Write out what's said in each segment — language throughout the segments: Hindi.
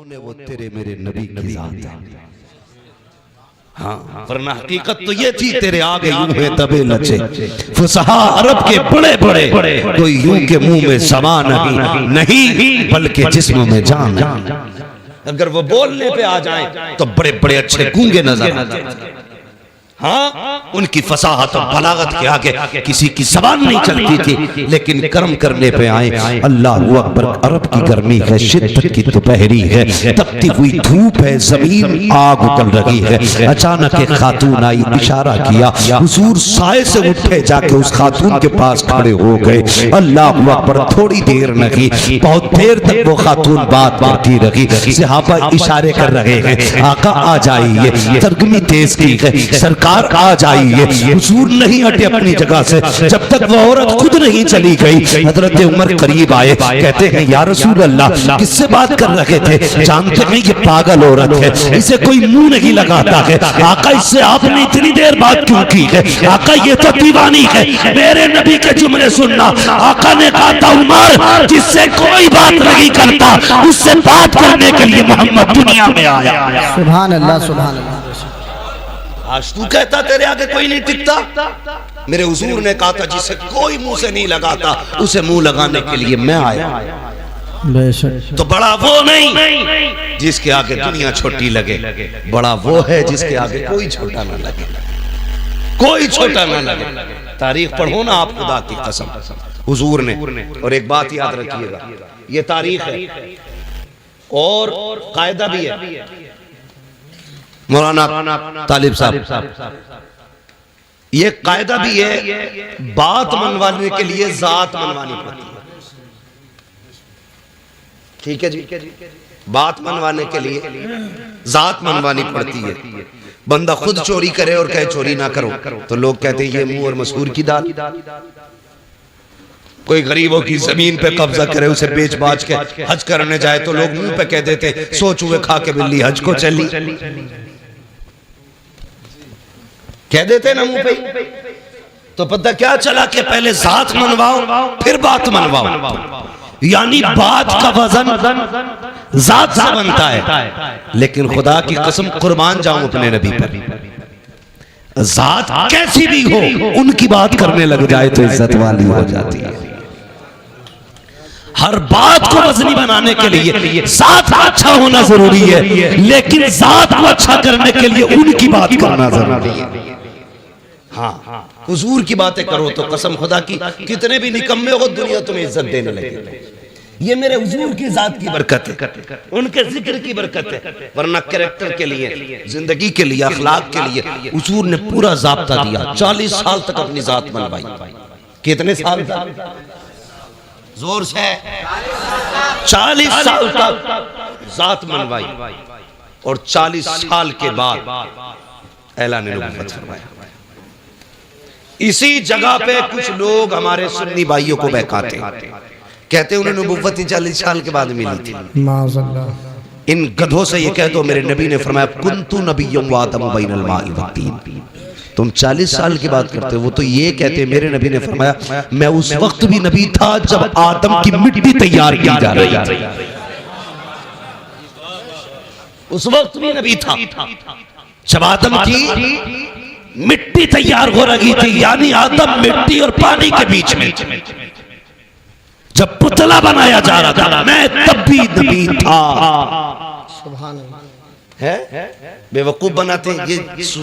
कौन है वो तेरे मेरे नबी की जात है। हाँ, वरना हकीकत तो ये थी तेरे आगे यूं है तबे लचे फुसहा अरब के बड़े बड़े कोई यूं के मुंह में समा नहीं बल्कि जिस्म में जान। अगर वो बोलने पे आ जाएं तो बड़े बड़े अच्छे गूंगे नजर आते हैं। हाँ, उनकी फसाहत और बलागत के आगे किसी की ज़बान नहीं चलती थी, लेकिन कर्म करने पे आए अल्लाह अकबर। अरब की गर्मी है, शिद्दत की दोपहरी है, तपती हुई धूप है, जमीन आग उगल रही है। अचानक एक खातून आई, इशारा किया, हुजूर साए से उठे, जाके उस खातून के पास खड़े हो गए। अल्लाह अकबर। थोड़ी देर लगी, बहुत देर तक वो खातून बात करती रही। सहाबा इशारे कर रहे हैं, आका आ जाइए, सरगर्मी तेज की है, आ जाइए। हुजूर नहीं हटे अपनी जगह से जब तक वो औरत खुद नहीं चली गई। हजरत उमर करीब आए, कहते हैं या रसूल अल्लाह, किससे बात कर रहे थे? जानते हैं ये पागल औरत है, इसे कोई मुंह नहीं लगाता है। आका, इससे आपने इतनी देर बात क्यों की है? आका, ये तो दीवानी है, मेरे नबी के जुमले सुनना। आका ने कहा था, उमर, जिससे कोई बात नहीं करता उससे बात करने के लिए मोहम्मद दुनिया में आया। सुभान अल्लाह, सुभान अल्लाह। आज तू कहता तेरे आगे कोई नहीं टिकता। मेरे हुजूर ने कहा था, जिसे कोई मुंह से नहीं लगाता उसे मुंह लगाने के लिए मैं आया। तो बड़ा वो नहीं जिसके आगे दुनिया छोटी लगे, बड़ा वो है जिसके आगे कोई छोटा ना लगे, कोई छोटा ना लगे। तारीख पढ़ो ना आप, खुदा की कसम हुजूर ने। और एक बात याद रखिएगा, ये तारीख है और कायदा भी है। मौलाना तालिब साहब, ये कायदा भी है, बात मनवाने के लिए जात मनवानी पड़ती है। ठीक है जी, बात मनवाने के लिए जात मनवानी पड़ती है। बंदा खुद चोरी करे और कहे चोरी ना करो, तो लोग कहते हैं ये मुंह और मसूर की दाल। कोई गरीबों की जमीन पे कब्जा करे, उसे बेच बाच के हज करने जाए तो लोग मुंह पे कह देते सो चूहे खा के बिल्ली हज को चली, कह देते ना मुंह पे। तो पता क्या चला कि पहले जात मनवाओ फिर बात मनवाओ, यानी बात का वजन जात से बनता है। लेकिन खुदा की कसम कुर्बान जाऊं अपने नबी पर, जात कैसी भी हो उनकी बात करने लग जाए तो इज्जत वाली हो जाती है। हर बात को वजनी बनाने के लिए जात अच्छा होना जरूरी है, लेकिन जात को अच्छा करने के लिए उनकी बात करना जरूरी है। हाँ, हुजूर की बातें करो तो कसम खुदा की कितने भी निकम्मे हो दुनिया तुम्हें इज्जत देने लगेगी। ये मेरे हुजूर की जात की बरकत है, उनके जिक्र की बरकत है। वरना कैरेक्टर के लिए, जिंदगी के लिए, अखलाक के लिए हुजूर ने पूरा ज़ाब्ता दिया। 40 साल तक अपनी जात मनवाई। कितने साल तक? जोर से 40 साल तक जात मनवाई और 40 साल के बाद ऐलान नबुव्वत फरमाया। इसी जगह पे कुछ लोग हमारे सुन्नी भाइयों को बहकाते हैं, कहते हैं उन्हें नबुव्वत 40 साल के बाद मिली थी। माज़अल्लाह। इन गधों से ये कह दो मेरे नबी ने फरमाया कुन्तु नबिय्युम व आदमु बैनल माइ वत्तीन। तुम 40 साल की बात करते हो, वो तो ये कहते हैं मेरे नबी ने फरमाया मैं उस वक्त भी नबी था जब आदम की मिट्टी तैयार की जा रही थी। उस वक्त भी नबी था जब आदम की मिट्टी तैयार हो रही थी, यानी आदम मिट्टी और पानी के बीच में जब पुतला बनाया जा रहा था, मैं तब भी नबी था। सुभान अल्लाह। है बेवकूफ बनाते हैं, ये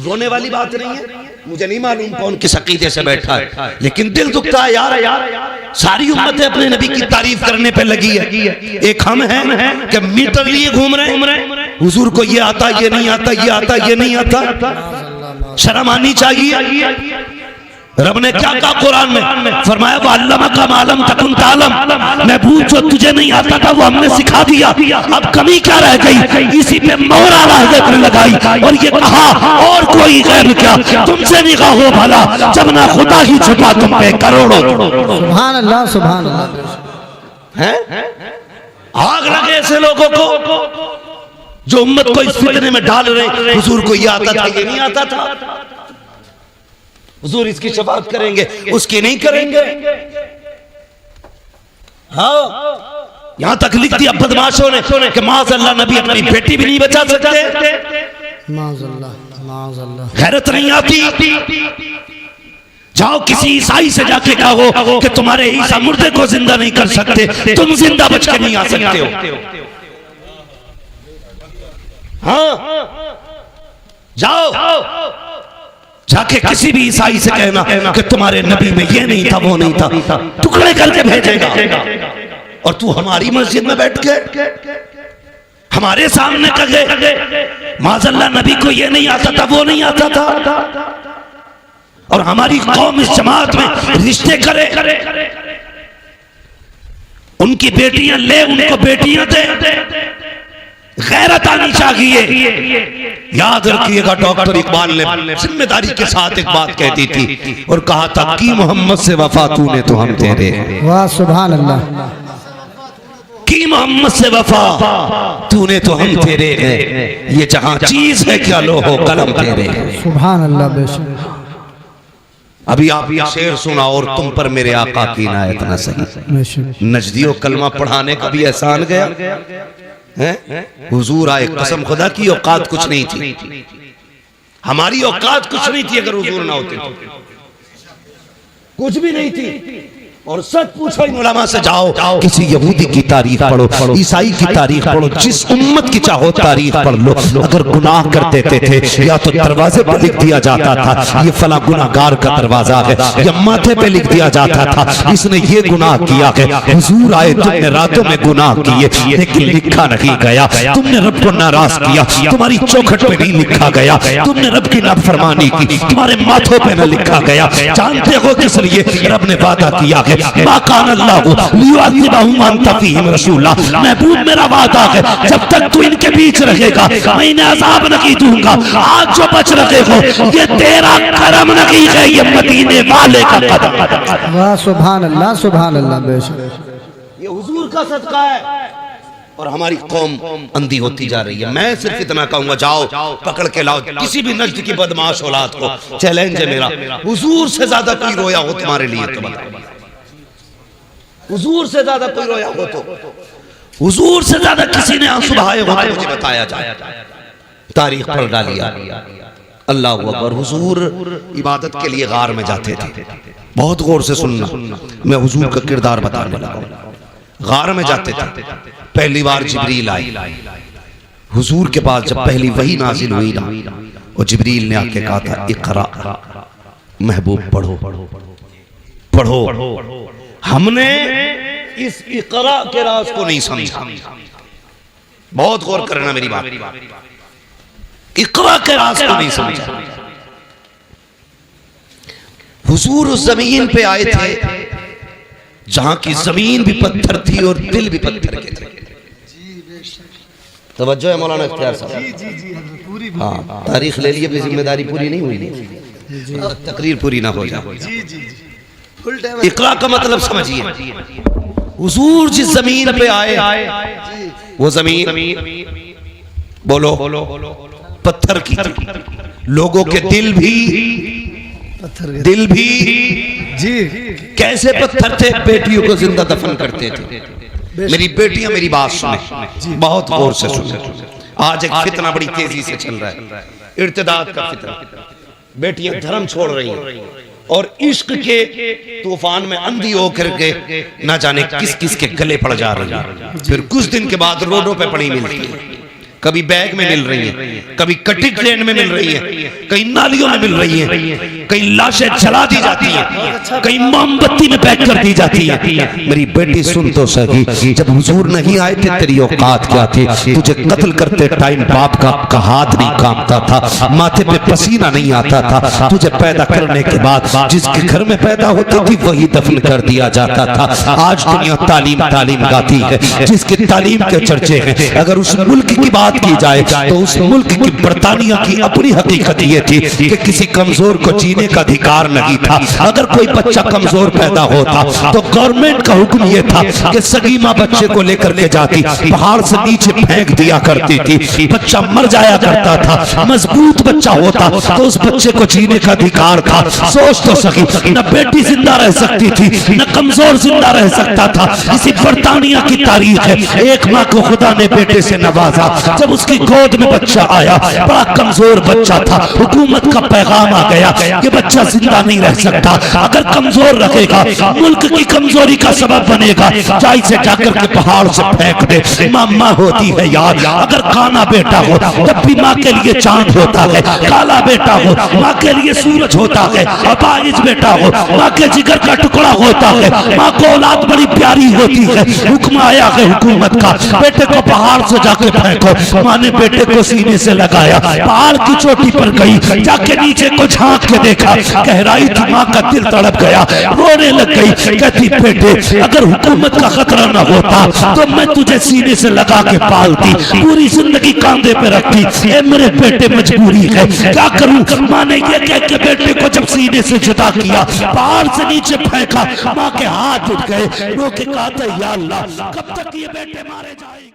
रोने वाली बात नहीं है। मुझे नहीं मालूम कौन किस अकीदे से बैठा है, लेकिन दिल दुखता है यार। सारी उम्मतें अपने नबी की तारीफ करने पे लगी है, एक हम हैं कि मीटर लिए घूम रहे हैं। हुजूर को ये आता, ये नहीं आता, ये आता, ये नहीं आता। शर्म आनी चाहिए। रब ने क्या कहा कुरान में? फरमाया वअल्लमका मा लम तकुन तालम, महबूब जो तुझे नहीं आता था वो हमने सिखा दिया। अब कमी क्या रह गई? इसी पे मोहर हज़रत ने लगाई और ये कहा और कोई गैर क्या तुमसे निगाह हो भला, जब ना खुदा ही छुपा तुम पे करोड़ों। सुभान अल्लाह, सुभान अल्लाह। हैं आग लगे ऐसे लोगों को जो उम्मत को इस फितने में डाल रहे। हुजूर को ये आता था, ये नहीं आता था। हुजूर इसकी शफाअत करेंगे, उसकी नहीं करेंगे। हाँ, यहां तक लिख दिया बदमाशों ने कि माज़अल्लाह नबी अपनी बेटी भी नहीं बचा सकते। माज़अल्लाह माज़अल्लाह। गैरत नहीं आती? जाओ किसी ईसाई से जाके कहो कि तुम्हारे ईसा मुर्दे को जिंदा नहीं कर सकते, तुम जिंदा बच के नहीं आ सकते हो। हाँ, जाओ जाके किसी भी ईसाई से कहना कि तुम्हारे नबी में ये नहीं था वो नहीं था, टुकड़े करके भेजेगा। और तू हमारी मस्जिद में बैठ के हमारे सामने कहे माज़अल्लाह नबी को ये नहीं आता था वो नहीं आता था, और हमारी कौम इस जमात में रिश्ते करे, उनकी बेटियां ले, उनको बेटियां दे। गैरत आनी चाहिए। याद रखिएगा, डॉक्टर इकबाल ने जिम्मेदारी के साथ एक बात कहती थी और कहा था कि मोहम्मद से वफा तूने तो हम तेरे। वाह सुभान अल्लाह। कि मोहम्मद से वफा तूने तो हम तेरे हैं, ये जहां चीज है क्या लो हो कलम तेरे। सुभान अल्लाह। बेशक अभी आप ये शेर सुना और तुम पर मेरे आका की इनायत न सही। नजदियों कलमा पढ़ाने का भी एहसान गया है। हुजूर आए, कसम खुदा की औकात कुछ नहीं थी, हमारी औकात कुछ नहीं थी अगर हुजूर ना होते, कुछ भी नहीं थी। और सच पूछो इन उलमा से, जाओ किसी यहूदी की तारीख पढ़ो, ईसाई की तारीख पढ़ो, जिस उम्मत की चाहो तारीख पढ़ लो। अगर गुनाह कर देते थे या तो दरवाजे पर लिख दिया जाता था ये फला गुनाहगार का दरवाजा है, या माथे पे लिख दिया जाता था इसने ये गुनाह किया है। हुजूर आए, तुमने रातों में गुनाह किए लेकिन लिखा नहीं गया, तुमने रब को नाराज किया, तुम्हारी चौखट पे नहीं लिखा गया, तुमने रब की नाफरमानी की, तुम्हारे माथों पे न लिखा गया। जानते हो किस लिए? रब ने वादा किया महबूब मेरा वादा है जब तक तू इनके बीच रहेगा मैं इन्हें अज़ाब नहीं दूंगा। आज जो बच रहे हो ये तेरा करम नहीं है, ये मदीने वाले का कदम। वाह सुभान अल्लाह सुभान अल्लाह। बेशक ये हुजूर का सदका है और हमारी कौम अंधी होती जा रही है। मैं सिर्फ इतना कहूंगा, जाओ पकड़ के लाओ किसी भी नज्द की बदमाश औलाद को। चैलेंज है मेरा, हुजूर से ज्यादा कोई रोया हो तुम्हारे लिए तो बताओ। हुजूर से ज्यादा कोई रोया हो तो, हुजूर से ज्यादा किसी ने आंसू बहाए हो तो मुझे बताया जाए। तारीख पढ़ डालिया। अल्लाह अकबर। हुजूर इबादत के लिए गार में जाते थे। बहुत गौर से सुनना, मैं हुजूर का किरदार बताने लगा। गार में जाते थे, पहली बार जिब्रील आई हुजूर के पास। जब पहली वही नाजिल हुई ना, और जिब्रील ने आके कहा था इक़रा, महबूब पढ़ो पढ़ो। हमने इस इक़रा के राज को नहीं समझा। बहुत गौर करना मेरी बात, इक़रा के राज को नहीं समझा। हुजूर उस जमीन पे आए थे जहां की जमीन भी पत्थर थी और दिल भी पत्थर के थे। तवज्जो है मौलाना इख्तियार साहब। हाँ, तारीख ले लिए, अपनी जिम्मेदारी पूरी नहीं हुई, तकरीर पूरी ना हो जाए। इक़रा का मतलब समझिए। हुजूर जिस जमीन पे आए वो जमीन बोलो पत्थर की थी। लोगों के दिल भी जी कैसे पत्थर थे? बेटियों को जिंदा दफन करते थे। मेरी बेटियां मेरी बात सुने, बहुत गौर से सुने। आज एक फितना बड़ी तेजी से चल रहा है, इर्तिदाद का फितना। बेटियां धर्म छोड़ रही हैं और इश्क के तूफान में अंधी होकर के ना जाने किस किस के गले पड़ जा रही है। फिर कुछ दिन के बाद रोडों पे पड़ी मिलती है, कभी बैग में मिल रही है, कभी कटिंग ट्रेन में मिल रही है, कहीं नालियों में मिल रही है, कहीं लाशें जला दी जाती हैं, कहीं मोमबत्ती में पैक कर दी जाती है। मेरी बेटी सुन तो सही, जब हुजूर नहीं आए थे तेरी औकात क्या थी? तुझे कत्ल करते टाइम बाप का हाथ नहीं कांपता था, माथे पे पसीना नहीं आता था। तुझे पैदा करने के बाद जिसके घर में पैदा होती थी वही दफन कर दिया जाता था। आज दुनिया तालीम तालीम गाती है, जिसकी तालीम के चर्चे हैं। अगर उस मुल्क की बात बात की जाए तो उस मुल्क की बरतानिया की अपनी हकीकत ये थी कि किसी कमजोर को जीने का अधिकार नहीं था। अगर कोई बच्चा कमजोर पैदा होता तो गवर्नमेंट का हुक्म ये था कि सगीमा बच्चे को लेकर के जाती, पहाड़ से नीचे फेंक दिया करती थी, बच्चा मर जाया करता था। मजबूत बच्चा होता तो उस बच्चे को जीने का अधिकार था। सोच तो सकी, न बेटी जिंदा रह सकती थी न कमजोर जिंदा रह सकता था। इसी बरतानिया की तारीख है, एक माँ को खुदा ने बेटे से नवाजा, जब उसकी गोद में बच्चा आया, बड़ा कमजोर बच्चा था, हुकूमत का पैगाम आ गया कि बच्चा जिंदा नहीं रह सकता, अगर कमजोर रखेगा मुल्क की कमजोरी का सबब बनेगा, चाय से जाकर के पहाड़ से फेंक दे। माँ होती है यार, अगर काना बेटा हो तब भी माँ के लिए चांद होता है, काला बेटा हो माँ के लिए सूरज होता है, अपाहिज बेटा हो माँ के जिगर का टुकड़ा होता है, माँ को औलाद बड़ी प्यारी होती है। हुक्म आया है हुकूमत का, बेटे को पहाड़ से जाके फेंको। माँ ने बेटे को सीने से लगाया, पहाड़ की चोटी पर गई, जाके नीचे को झांक के देखा, गहराई थी, माँ का दिल तड़प गया, रोने लग गई। कहती बेटे अगर हुकूमत का खतरा न होता तो मैं तुझे सीने से लगा के पालती, पूरी जिंदगी कांधे पे रखती। ए मेरे बेटे मजबूरी है, क्या करूं। माँ ने ये कह के बेटे को जब सीने से जुदा किया, पहाड़ से नीचे फेंका, माँ के हाथ उठ गए, रो के कहा था या अल्लाह कब तक ये बेटे मारे जाएंगे।